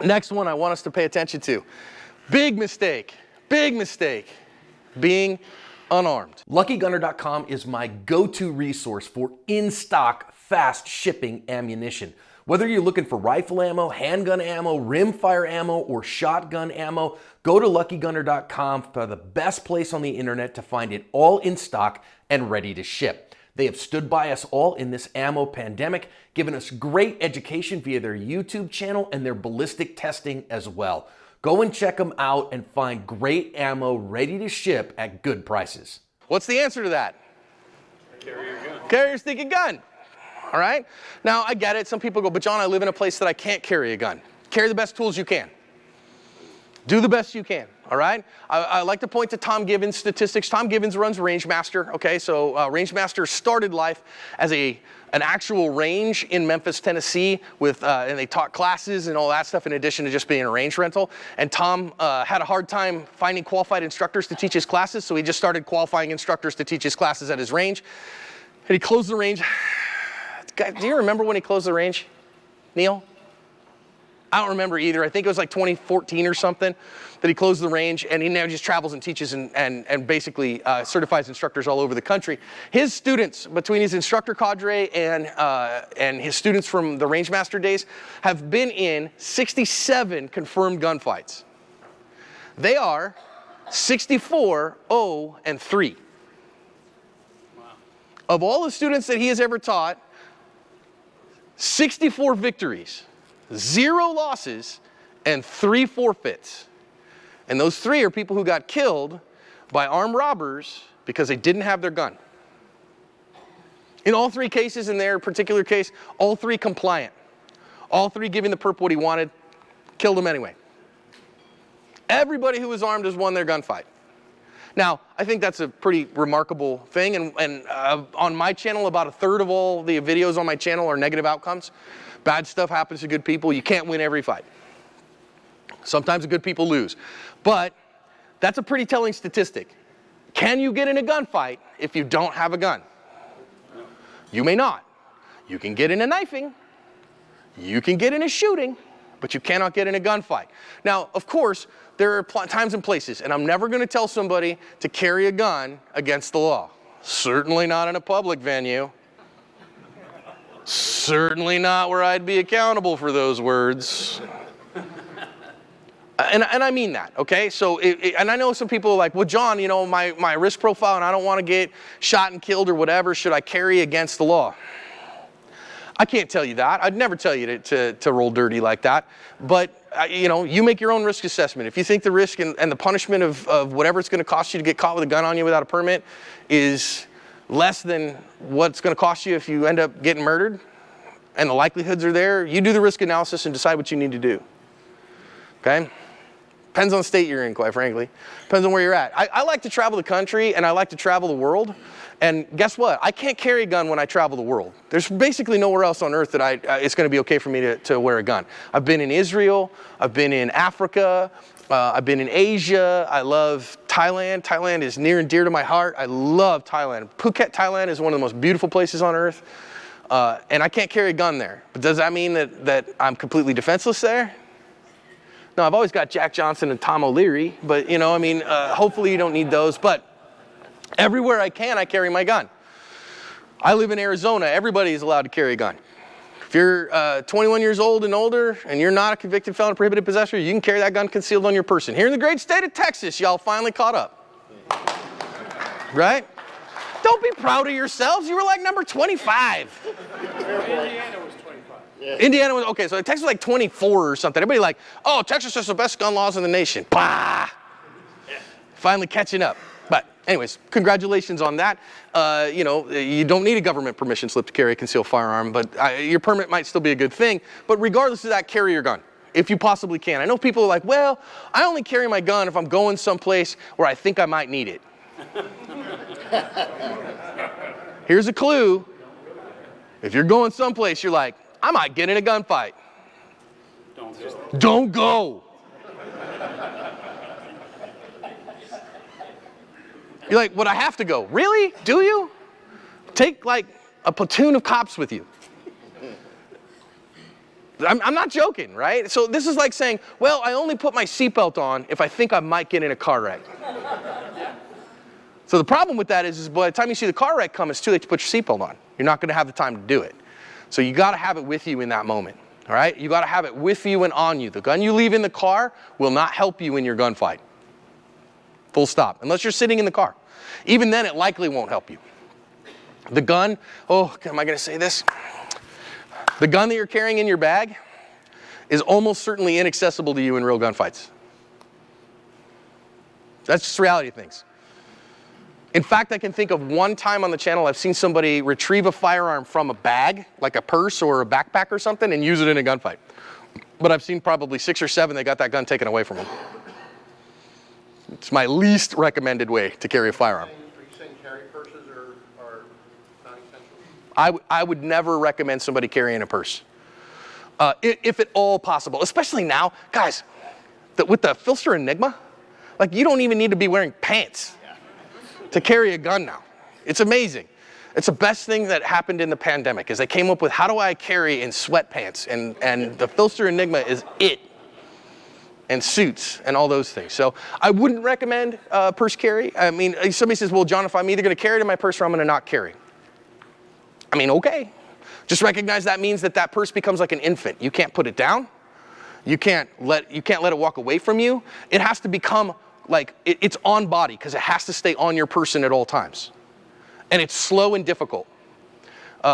Next one I want us to pay attention to. Big mistake, being unarmed. LuckyGunner.com is my go-to resource for in-stock, fast shipping ammunition. Whether you're looking for rifle ammo, handgun ammo, rimfire ammo, or shotgun ammo, go to LuckyGunner.com for the best place on the internet to find it all in stock and ready to ship. They have stood by us all in this ammo pandemic, giving us great education via their YouTube channel and their ballistic testing as well. Go and check them out and find great ammo ready to ship at good prices. What's the answer to that? Carry your gun. Carry your stinking gun. All right? Now, I get it. Some people go, but John, I live in a place that I can't carry a gun. Carry the best tools you can. Do the best you can, all right? I like to point to Tom Gibbons' statistics. Tom Gibbons runs Rangemaster, okay? So Rangemaster started life as an actual range in Memphis, Tennessee, with and they taught classes and all that stuff in addition to just being a range rental. And Tom had a hard time finding qualified instructors to teach his classes, so he just started qualifying instructors to teach his classes at his range. And he closed the range. Do you remember when he closed the range, Neil? I don't remember either. I think it was like 2014 or something that he closed the range, and he now just travels and teaches and basically certifies instructors all over the country. His students, between his instructor cadre and his students from the Rangemaster days, have been in 67 confirmed gunfights. They are 64, 0, and 3. Wow. Of all the students that he has ever taught, 64 victories, 0 losses, and 3 forfeits. And those 3 are people who got killed by armed robbers because they didn't have their gun. In all 3 cases, in their particular case, all 3 compliant. All 3 giving the perp what he wanted, killed him anyway. Everybody who was armed has won their gunfight. Now, I think that's a pretty remarkable thing, and on my channel, about 1/3 of all the videos on my channel are negative outcomes. Bad stuff happens to good people. You can't win every fight. Sometimes the good people lose. But that's a pretty telling statistic. Can you get in a gunfight if you don't have a gun? You may not. You can get in a knifing. You can get in a shooting, but you cannot get in a gunfight. Now, of course, there are times and places, and I'm never going to tell somebody to carry a gun against the law. Certainly not in a public venue. Certainly not where I'd be accountable for those words. And I mean that, okay? So, and I know some people are like, well, John, you know, my risk profile, and I don't want to get shot and killed or whatever, should I carry against the law? I can't tell you that. I'd never tell you to roll dirty like that. But, you know, you make your own risk assessment. If you think the risk and the punishment of whatever it's going to cost you to get caught with a gun on you without a permit is less than what it's going to cost you if you end up getting murdered, and the likelihoods are there, you do the risk analysis and decide what you need to do. Okay? Depends on the state you're in, quite frankly. Depends on where you're at. I like to travel the country, and I like to travel the world. And guess what? I can't carry a gun when I travel the world. There's basically nowhere else on earth that it's going to be okay for me to wear a gun. I've been in Israel. I've been in Africa. I've been in Asia. I love Thailand. Thailand is near and dear to my heart. I love Thailand. Phuket, Thailand is one of the most beautiful places on earth. And I can't carry a gun there. But does that mean that I'm completely defenseless there? No, I've always got Jack Johnson and Tom O'Leary. But, you know, I mean, hopefully you don't need those. But everywhere I can, I carry my gun. I live in Arizona. Everybody is allowed to carry a gun. If you're 21 years old and older and you're not a convicted felon or prohibited possessor, you can carry that gun concealed on your person. Here in the great state of Texas, y'all finally caught up. Right? Don't be proud of yourselves. You were like number 25. Indiana was 25. Yeah. Indiana was, okay, so Texas was like 24 or something. Everybody like, oh, Texas has the best gun laws in the nation. Bah! Yeah. Finally catching up. But anyways, congratulations on that. You know, you don't need a government permission slip to carry a concealed firearm, but your permit might still be a good thing. But regardless of that, carry your gun, if you possibly can. I know people are like, well, I only carry my gun if I'm going someplace where I think I might need it. Here's a clue. If you're going someplace, you're like, I might get in a gunfight. Don't go. You're like, would I have to go? Really? Do you? Take like a platoon of cops with you. I'm not joking, right? So this is like saying, well, I only put my seatbelt on if I think I might get in a car wreck. So the problem with that is by the time you see the car wreck come, it's too late to put your seatbelt on. You're not going to have the time to do it. So you got to have it with you in that moment, all right? You got to have it with you and on you. The gun you leave in the car will not help you in your gunfight. Full stop. Unless you're sitting in the car. Even then, it likely won't help you. The gun, oh, am I going to say this? The gun that you're carrying in your bag is almost certainly inaccessible to you in real gunfights. That's just the reality of things. In fact, I can think of one time on the channel I've seen somebody retrieve a firearm from a bag, like a purse or a backpack or something, and use it in a gunfight. But I've seen probably 6 or 7 that got that gun taken away from them. It's my least recommended way to carry a firearm. Are you saying carry purses are not essential? I would never recommend somebody carrying a purse. If at all possible, especially now. Guys, with the Filster Enigma, like you don't even need to be wearing pants to carry a gun now. It's amazing. It's the best thing that happened in the pandemic is they came up with how do I carry in sweatpants, and the Filster Enigma is it. And suits and all those things. So I wouldn't recommend purse carry. I mean, somebody says, well, John, if I'm either going to carry it in my purse or I'm going to not carry. I mean, okay. Just recognize that means that purse becomes like an infant. You can't put it down. You can't let it walk away from you. It has to become like, it's on body because it has to stay on your person at all times. And it's slow and difficult.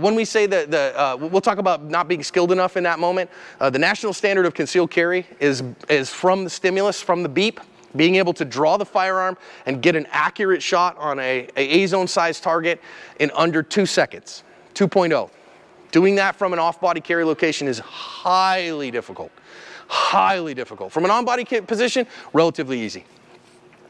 When we say that we'll talk about not being skilled enough in that moment. The national standard of concealed carry is from the stimulus, from the beep, being able to draw the firearm and get an accurate shot on a zone size target in under 2 seconds, 2.0. Doing that from an off-body carry location is highly difficult, highly difficult. From an on-body position, relatively easy.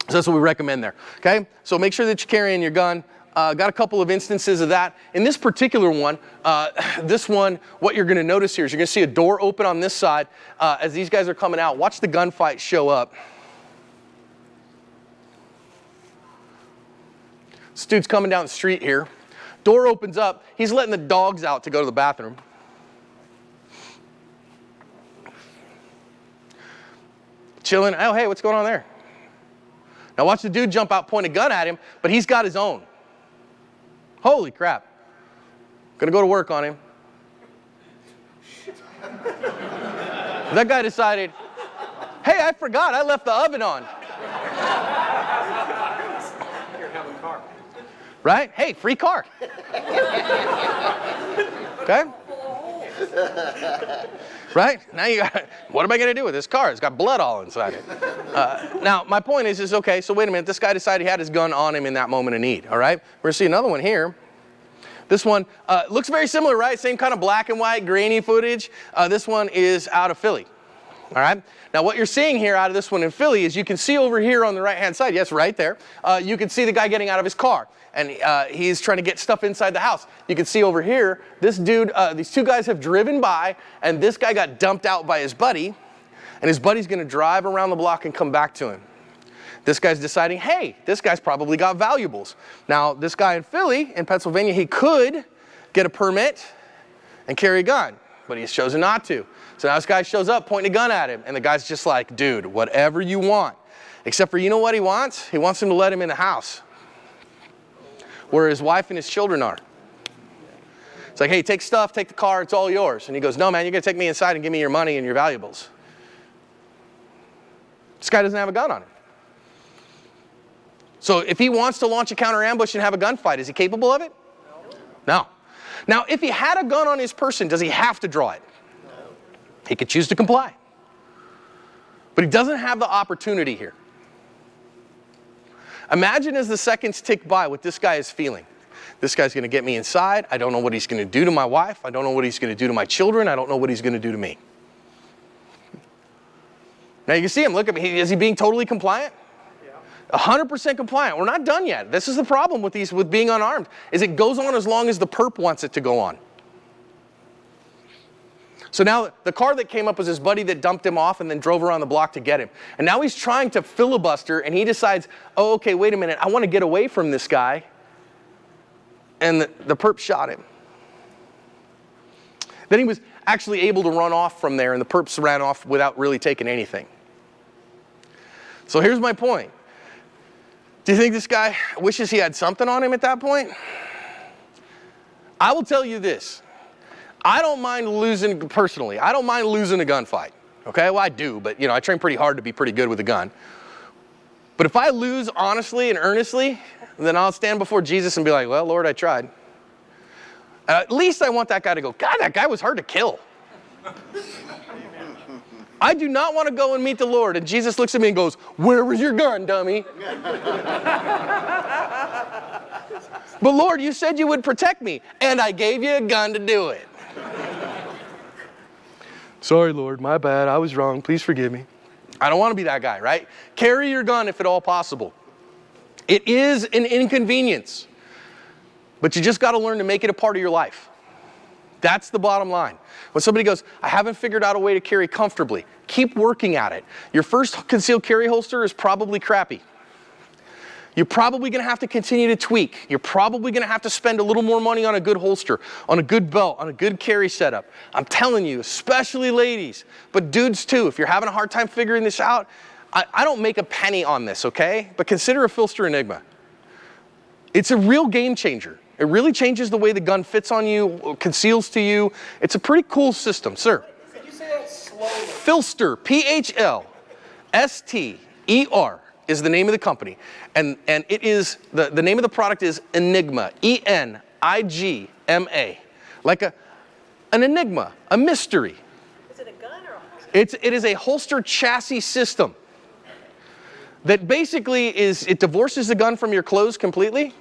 So that's what we recommend there, okay? So make sure that you're carrying your gun. Got a couple of instances of that. In this particular one, what you're going to notice here is you're going to see a door open on this side as these guys are coming out. Watch the gunfight show up. This dude's coming down the street here. Door opens up. He's letting the dogs out to go to the bathroom. Chilling. Oh, hey, what's going on there? Now watch the dude jump out, point a gun at him, but he's got his own. Holy crap. Gonna go to work on him. That guy decided, hey, I forgot, I left the oven on. Here, have a car. Right? Hey, free car. Okay? Right? Now you got, what am I going to do with this car? It's got blood all inside it. Now, my point is okay, so wait a minute. This guy decided he had his gun on him in that moment of need, all right? We're going to see another one here. This one looks very similar, right? Same kind of black and white, grainy footage. This one is out of Philly, all right? Now, what you're seeing here out of this one in Philly is you can see over here on the right-hand side, yes, right there, you can see the guy getting out of his car. And he's trying to get stuff inside the house. You can see over here, this dude, these two guys have driven by, and this guy got dumped out by his buddy, and his buddy's going to drive around the block and come back to him. This guy's deciding, hey, this guy's probably got valuables. Now, this guy in Philly, in Pennsylvania, he could get a permit and carry a gun, but he's chosen not to. So now this guy shows up pointing a gun at him, and the guy's just like, dude, whatever you want. Except for, you know what he wants? He wants him to let him in the house where his wife and his children are. It's like, hey, take stuff, take the car, it's all yours. And he goes, no, man, you're going to take me inside and give me your money and your valuables. This guy doesn't have a gun on him. So if he wants to launch a counter ambush and have a gunfight, is he capable of it? No. Now, if he had a gun on his person, does he have to draw it? No. He could choose to comply. But he doesn't have the opportunity here. Imagine as the seconds tick by what this guy is feeling. This guy's going to get me inside. I don't know what he's going to do to my wife. I don't know what he's going to do to my children. I don't know what he's going to do to me. Now you can see him. Look at me. Is he being totally compliant? 100% compliant. We're not done yet. This is the problem with being unarmed, is it goes on as long as the perp wants it to go on. So now the car that came up was his buddy that dumped him off and then drove around the block to get him. And now he's trying to filibuster, and he decides, oh, okay, wait a minute, I want to get away from this guy. And the perp shot him. Then he was actually able to run off from there, and the perps ran off without really taking anything. So here's my point. Do you think this guy wishes he had something on him at that point? I will tell you this. I don't mind losing, personally, I don't mind losing a gunfight. Okay, well I do, but I train pretty hard to be pretty good with a gun. But if I lose honestly and earnestly, then I'll stand before Jesus and be like, well, Lord, I tried. At least I want that guy to go, God, that guy was hard to kill. I do not want to go and meet the Lord, and Jesus looks at me and goes, where was your gun, dummy? But Lord, you said you would protect me, and I gave you a gun to do it. Sorry, Lord, my bad. I was wrong. Please forgive me. I don't want to be that guy, right? Carry your gun if at all possible. It is an inconvenience, but you just got to learn to make it a part of your life. That's the bottom line. When somebody goes, I haven't figured out a way to carry comfortably, keep working at it. Your first concealed carry holster is probably crappy. You're probably going to have to continue to tweak. You're probably going to have to spend a little more money on a good holster, on a good belt, on a good carry setup. I'm telling you, especially ladies, but dudes too, if you're having a hard time figuring this out, I don't make a penny on this, okay? But consider a Filster Enigma. It's a real game changer. It really changes the way the gun fits on you, conceals to you. It's a pretty cool system, sir. Could you say that slowly? Filster, P-H-L-S-T-E-R is the name of the company. And it is, the name of the product is Enigma, E-N-I-G-M-A. Like an enigma, a mystery. Is it a gun or a holster? It is a holster chassis system that basically it divorces the gun from your clothes completely.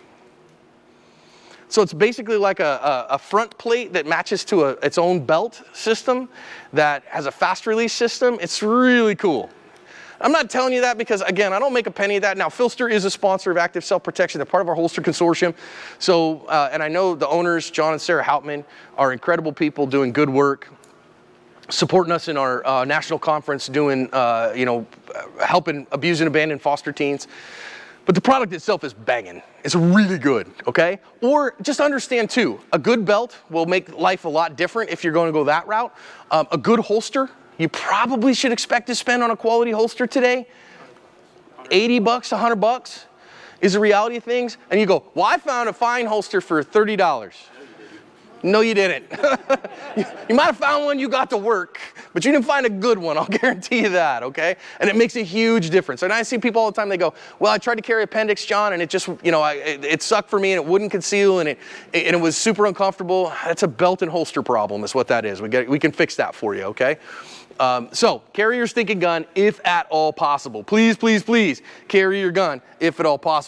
So it's basically like a front plate that matches to its own belt system that has a fast release system. It's really cool. I'm not telling you that because, again, I don't make a penny of that. Now, Filster is a sponsor of Active Self-Protection. They're part of our holster consortium. So, and I know the owners, John and Sarah Houtman, are incredible people doing good work, supporting us in our national conference, doing, helping abused and abandoned foster teens. But the product itself is banging. It's really good, okay? Or just understand too, a good belt will make life a lot different if you're going to go that route. A good holster, you probably should expect to spend on a quality holster today. $80, $100 is the reality of things. And you go, well, I found a fine holster for $30. No, you didn't. You might have found one you got to work, but you didn't find a good one, I'll guarantee you that, okay? And it makes a huge difference. And I see people all the time, they go, well, I tried to carry appendix, John, and it just, it sucked for me, and it wouldn't conceal, and it was super uncomfortable. That's a belt and holster problem is what that is. We can fix that for you, okay? So, carry your stinking gun if at all possible. Please, please, please, carry your gun if at all possible.